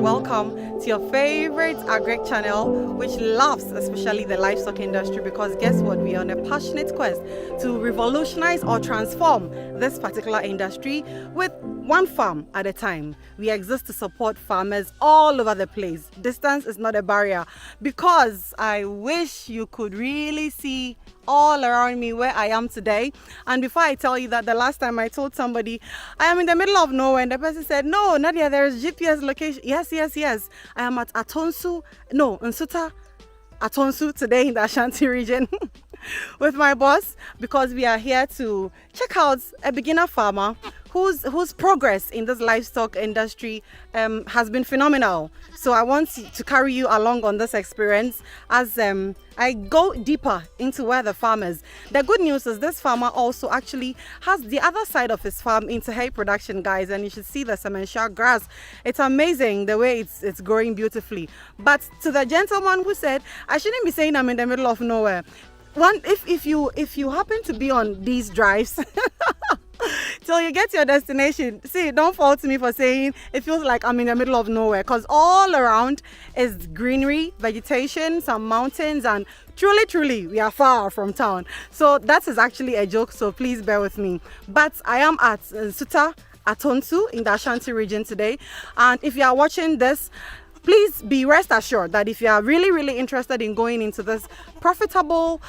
welcome to your favorite agric channel, which loves especially the livestock industry, because guess what? We are on a passionate quest to revolutionize or transform this particular industry with one farm at a time. We exist to support farmers all over the place. Distance is not a barrier, because I wish you could really see all around me where I am today. And before I tell you that, the last time I told somebody I am in the middle of nowhere, and the person said, "No, Nadia, there is GPS location." Yes. I am at Nsuta Atonsu today in the Ashanti region with my boss, because we are here to check out a beginner farmer whose progress in this livestock industry has been phenomenal. So I want to carry you along on this experience as I go deeper into where the farm is. The good news is this farmer also actually has the other side of his farm into hay production, guys, and you should see the sementia grass. It's amazing the way it's growing beautifully. But to the gentleman who said I shouldn't be saying I'm in the middle of nowhere, if you happen to be on these drives till you get to your destination, see, don't fault me for saying it feels like I'm in the middle of nowhere, because all around is greenery, vegetation, some mountains, and truly we are far from town. So that is actually a joke, so please bear with me. But I am at Nsuta Atonsu in the Ashanti region today, and if you are watching this, please be rest assured that if you are really interested in going into this profitable,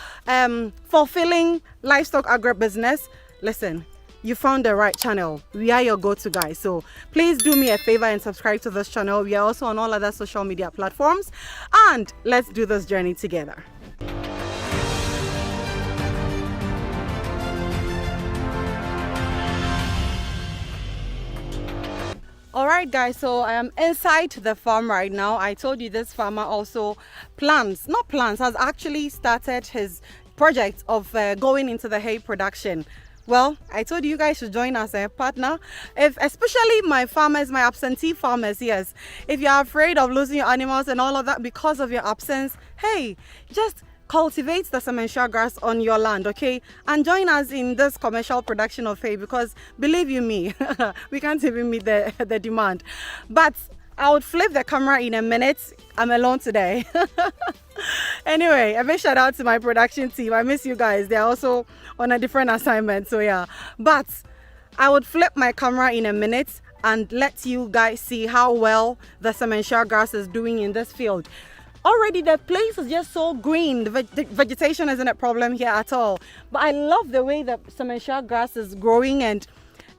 fulfilling livestock agribusiness, listen, you found the right channel. We are your go-to guys. So please do me a favor and subscribe to this channel. We are also on all other social media platforms, and let's do this journey together. Alright guys, so I am inside the farm right now. I told you this farmer also has actually started his project of going into the hay production. Well, I told you guys should join as a partner. Especially my farmers, my absentee farmers, yes. If you're afraid of losing your animals and all of that because of your absence, hey, just cultivate the sementia grass on your land, okay? And join us in this commercial production of hay, because believe you me, we can't even meet the demand. But I would flip the camera in a minute. I'm alone today. Anyway, a big shout out to my production team. I miss you guys. They're also on a different assignment, so yeah. But I would flip my camera in a minute and let you guys see how well the sementia grass is doing in this field. Already the place is just so green. The vegetation isn't a problem here at all. But I love the way the sementia grass is growing, and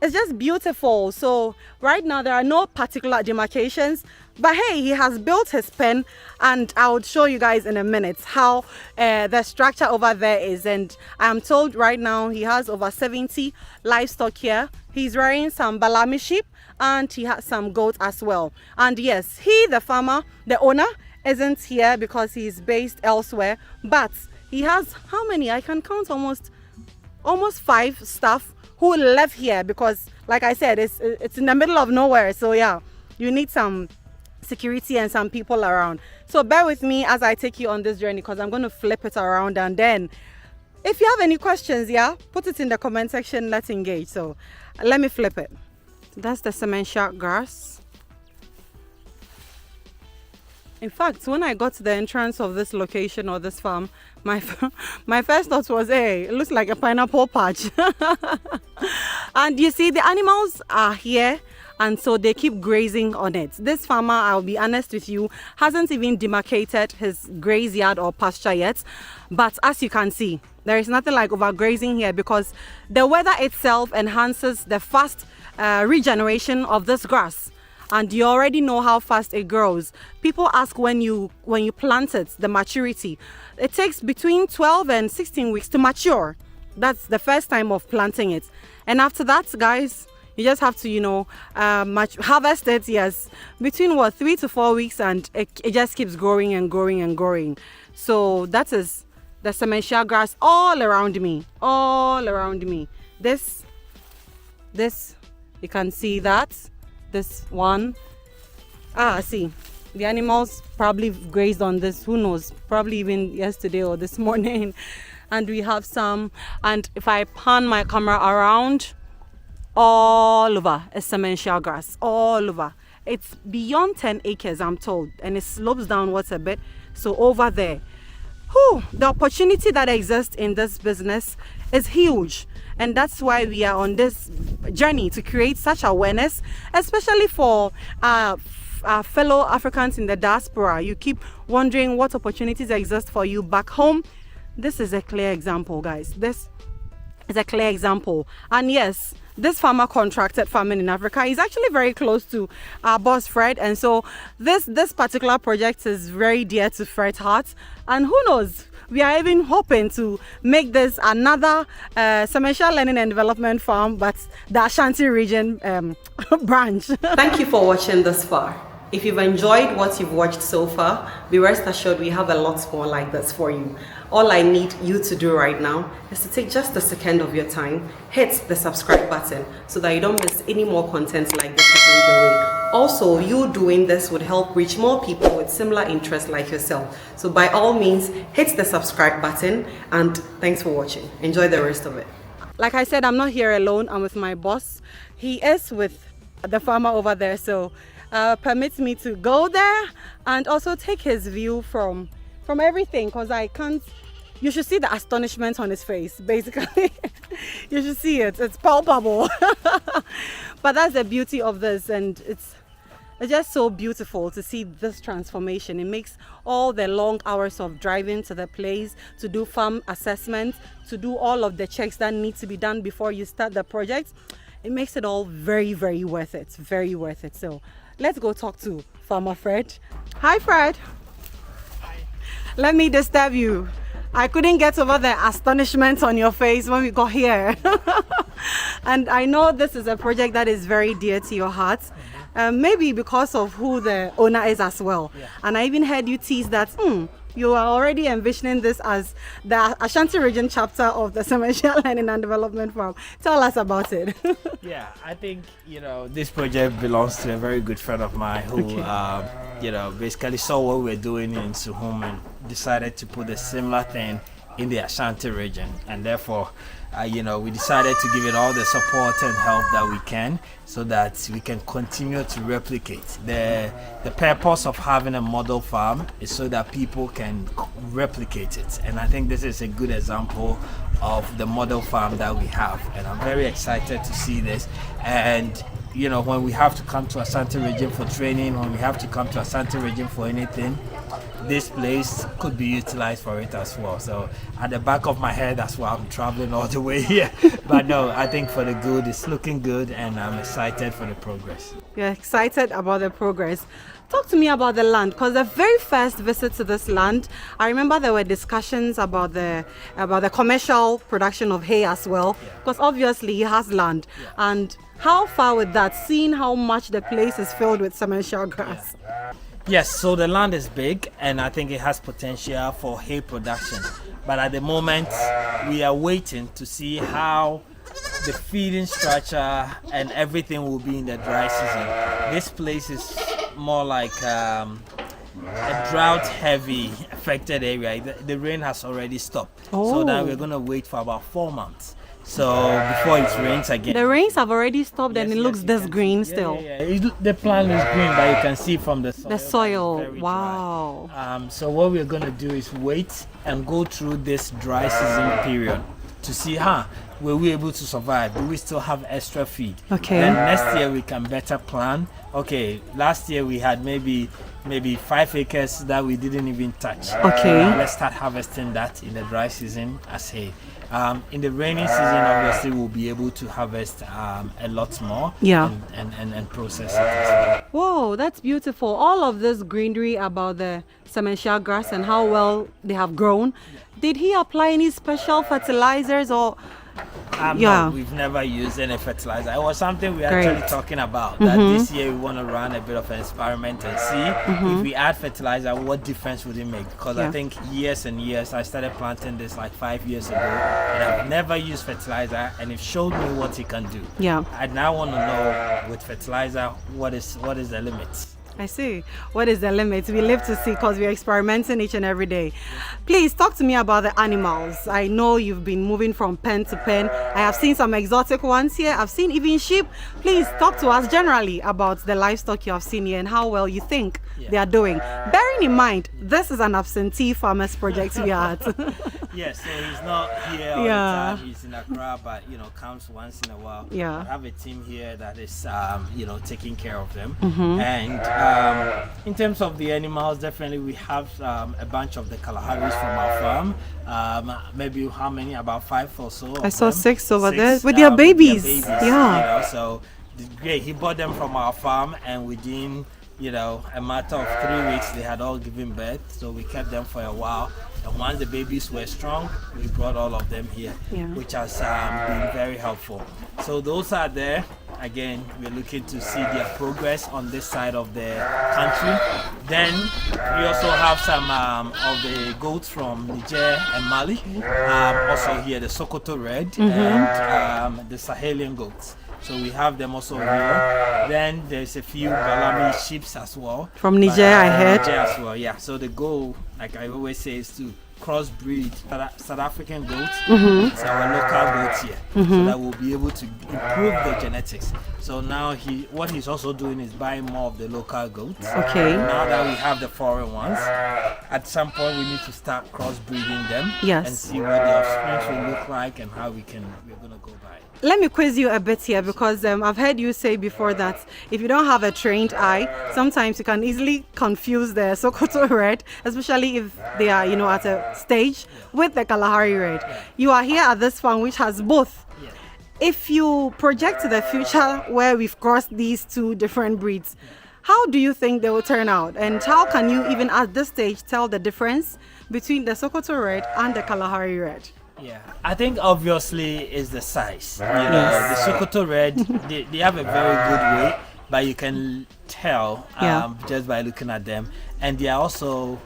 it's just beautiful. So right now there are no particular demarcations, but hey, he has built his pen, and I will show you guys in a minute how the structure over there is. And I'm told right now he has over 70 livestock here. He's rearing some Balami sheep, and he has some goats as well. And yes, he, the farmer, the owner, isn't here because he's based elsewhere, but he has how many? I can count almost 5 staff who live here, because like I said, it's in the middle of nowhere. So yeah, you need some security and some people around. So bear with me as I take you on this journey, because I'm going to flip it around, and then if you have any questions, yeah, put it in the comment section. Let's engage. So let me flip it. That's the sementia grass. In fact, when I got to the entrance of this location or this farm, my first thought was, hey, it looks like a pineapple patch. And you see, the animals are here, and so they keep grazing on it. This farmer, I'll be honest with you, hasn't even demarcated his graze yard or pasture yet. But as you can see, there is nothing like overgrazing here, because the weather itself enhances the fast regeneration of this grass. And you already know how fast it grows. People ask when you plant it, the maturity. It takes between 12 and 16 weeks to mature. That's the first time of planting it. And after that, guys, you just have to, harvest it, yes, between 3 to 4 weeks, and it just keeps growing and growing and growing. So that is the sementia grass all around me. This, you can see that. This one, see, the animals probably grazed on this, who knows, probably even yesterday or this morning. And we have some, and if I pan my camera around, all over is sementia grass, all over. It's beyond 10 acres, I'm told, and it slopes downwards a bit. So over there, the opportunity that exists in this business is huge. And that's why we are on this journey to create such awareness, especially for our fellow Africans in the diaspora. You keep wondering what opportunities exist for you back home. This is a clear example, guys. This is a clear example. And yes, this farmer contracted farming in Africa is actually very close to our boss Fred, and so this particular project is very dear to Fred's heart. And who knows, we are even hoping to make this another Sementia Learning and Development Farm, but the Ashanti Region branch. Thank you for watching this far. If you've enjoyed what you've watched so far, be rest assured we have a lot more like this for you. All I need you to do right now is to take just a second of your time, hit the subscribe button so that you don't miss any more content like this coming your way. Also, you doing this would help reach more people with similar interests like yourself. So by all means, hit the subscribe button, and thanks for watching. Enjoy the rest of it. Like I said, I'm not here alone. I'm with my boss. He is with the farmer over there, so permits me to go there and also take his view from everything, because I can't. You should see the astonishment on his face, basically. You should see it. It's palpable. But that's the beauty of this, and it's just so beautiful to see this transformation. It makes all the long hours of driving to the place, to do farm assessment, to do all of the checks that need to be done before you start the project. It makes it all very, very worth it. Very worth it. So let's go talk to Farmer Fred. Hi, Fred. Hi. Let me disturb you. I couldn't get over the astonishment on your face when we got here. And I know this is a project that is very dear to your heart. Maybe because of who the owner is as well. Yeah. And I even heard you tease that you are already envisioning this as the Ashanti Region chapter of the Sementia Learning and Development Farm. Tell us about it. Yeah, I think, this project belongs to a very good friend of mine who, basically saw what we're doing in Suhum and decided to put a similar thing in the Ashanti region. And therefore, we decided to give it all the support and help that we can so that we can continue to replicate. The purpose of having a model farm is so that people can replicate it. And I think this is a good example of the model farm that we have. And I'm very excited to see this. And when we have to come to Ashanti Region for training, when we have to come to Ashanti Region for anything, this place could be utilized for it as well. So at the back of my head, that's why I'm traveling all the way here. But no, I think for the good, it's looking good, and I'm excited for the progress. You're excited about the progress. Talk to me about the land, because the very first visit to this land, I remember there were discussions about the commercial production of hay as well, because obviously he has land. Yeah. And how far with that, seeing how much the place is filled with Sementia grass? Yes, so the land is big, and I think it has potential for hay production. But at the moment, we are waiting to see how the feeding structure and everything will be in the dry season. This place is more like a drought-heavy affected area. The rain has already stopped. So now we're going to wait for about 4 months. So before it rains again. The rains have already stopped, Yes, and it yes, looks you this can green see. still. The plant is green, but you can see from the soil. The soil, that it's very wow. dry. So what we're going to do is wait and go through this dry season period to see will we able to survive? Do we still have extra feed? Okay. Then next year we can better plan. Okay, last year we had maybe 5 acres that we didn't even touch. Okay. Let's start harvesting that in the dry season as hay. In the rainy season, obviously, we'll be able to harvest a lot more. Yeah. And process it as well. Whoa, that's beautiful. All of this greenery about the Sementia grass and how well they have grown. Did he apply any special fertilizers or? No, we've never used any fertilizer. It was something we were actually talking about, that this year we want to run a bit of an experiment and see if we add fertilizer, what difference would it make? Because I think years and years, I started planting this like 5 years ago, and I've never used fertilizer, and it showed me what it can do. Yeah. I now want to know with fertilizer what is the limit. I see. What is the limit? We live to see because we're experimenting each and every day. Please talk to me about the animals. I know you've been moving from pen to pen. I have seen some exotic ones here. I've seen even sheep. Please talk to us generally about the livestock you have seen here and how well you think they are doing. Bearing in mind, this is an absentee farmers project we are at. Yes, so he's not here all the time. He's in Accra, but comes once in a while. Yeah. I have a team here that is taking care of them. And in terms of the animals, definitely we have a bunch of the Kalaharis from our farm. Maybe how many? About 5 or so. I saw 6 over there with their babies. Yeah. So great. He bought them from our farm, and within a matter of 3 weeks, they had all given birth. So we kept them for a while. And once the babies were strong, we brought all of them here, which has been very helpful. So those are there. Again, we're looking to see their progress on this side of the country. Then we also have some of the goats from Niger and Mali. Also here, the Sokoto Red and the Sahelian goats. So we have them also here. Then there's a few Balami sheep as well. From Niger, I heard. Niger as well, yeah. So the goal, like I always say, is to crossbreed South African goats with our local goats here, so that we'll be able to improve the genetics. So now what he's also doing is buying more of the local goats. Okay. Now that we have the foreign ones, at some point we need to start crossbreeding them and see what the offspring will look like and how we're gonna go by it. Let me quiz you a bit here because I've heard you say before that if you don't have a trained eye, sometimes you can easily confuse the Sokoto Red, especially if they are, at a stage with the Kalahari Red. You are here at this farm which has both. If you project to the future where we've crossed these 2 different breeds, how do you think they will turn out? And how can you even at this stage tell the difference between the Sokoto Red and the Kalahari Red? Yeah, I think obviously is the size. The Sokoto Red, they have a very good weight, but you can tell just by looking at them. And they are also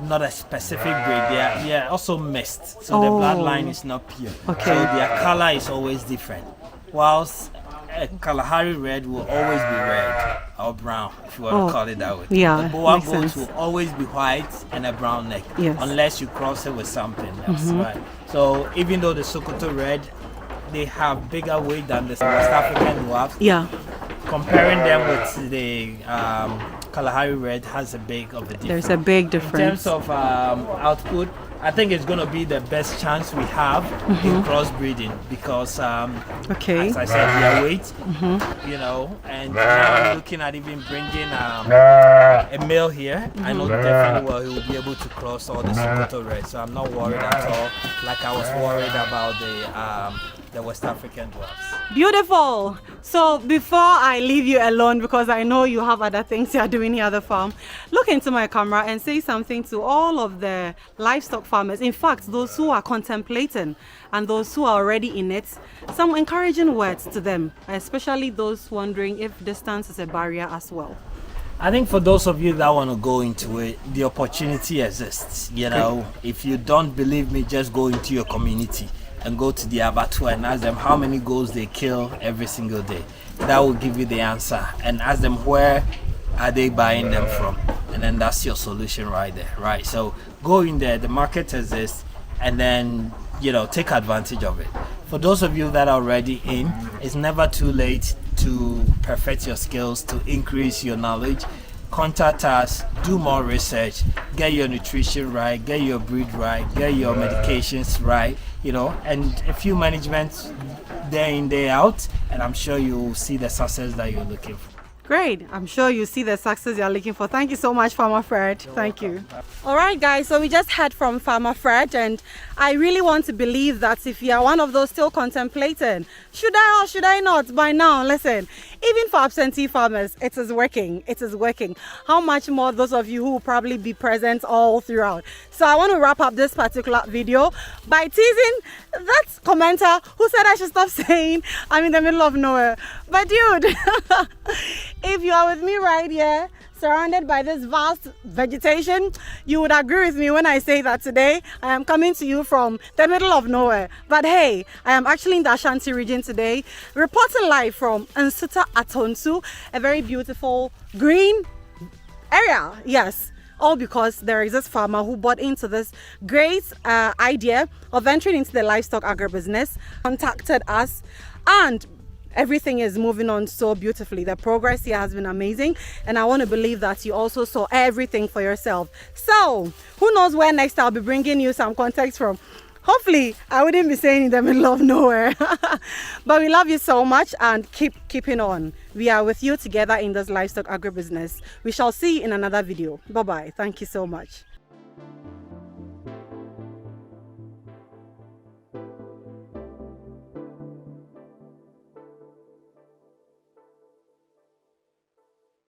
not a specific breed. They are also mixed, so the bloodline is not pure. Okay. So their color is always different. Whilst a Kalahari Red will always be red or brown, if you want to call it that way. Yeah, the Boa goats will always be white and a brown neck, unless you cross it with something else, right? So even though the Sokoto Red, they have bigger weight than the West African dwarfs. Yeah. Comparing them with the Kalahari Red has a big of a difference. There's a big difference. In terms of output, I think it's going to be the best chance we have in crossbreeding because, as I said, their weight, and now I'm looking at even bringing a male here. I know definitely well he will be able to cross all the Sokoto Red, so I'm not worried at all like I was worried about the West African dwarfs. Beautiful. So before I leave you alone, because I know you have other things you are doing here at the farm, look into my camera and say something to all of the livestock farmers. In fact, those who are contemplating and those who are already in it, some encouraging words to them, especially those wondering if distance is a barrier as well. I think for those of you that want to go into it, the opportunity exists. If you don't believe me, just go into your community and go to the abattoir and ask them how many goats they kill every single day. That will give you the answer. And ask them where are they buying them from. And then that's your solution right there, right? So go in there, the market exists, and then, take advantage of it. For those of you that are already in, it's never too late to perfect your skills, to increase your knowledge. Contact us, do more research, get your nutrition right, get your breed right, get your medications right, and a few managements day in, day out, and I'm sure you'll see the success that you're looking for. Great. I'm sure you see the success you're looking for. Thank you so much, Farmer Fred. Thank you. All right, guys. So we just heard from Farmer Fred, and I really want to believe that if you are one of those still contemplating, should I or should I not? By now, listen, even for absentee farmers, it is working. It is working. How much more those of you who will probably be present all throughout. So I want to wrap up this particular video by teasing that commenter who said I should stop saying I'm in the middle of nowhere. But dude, if you are with me right here, surrounded by this vast vegetation, you would agree with me when I say that today I am coming to you from the middle of nowhere. But hey, I am actually in the Ashanti region today, reporting live from Nsuta Atonsu, a very beautiful green area. Yes. All because there is this farmer who bought into this great idea of entering into the livestock agribusiness, contacted us, and everything is moving on so beautifully. The progress here has been amazing, and I want to believe that you also saw everything for yourself. So who knows where next I'll be bringing you some context from. Hopefully I wouldn't be saying in the middle of nowhere. But we love you so much, and keeping on. We are with you together in this livestock agribusiness. We shall see you in another video. Bye bye. Thank you so much.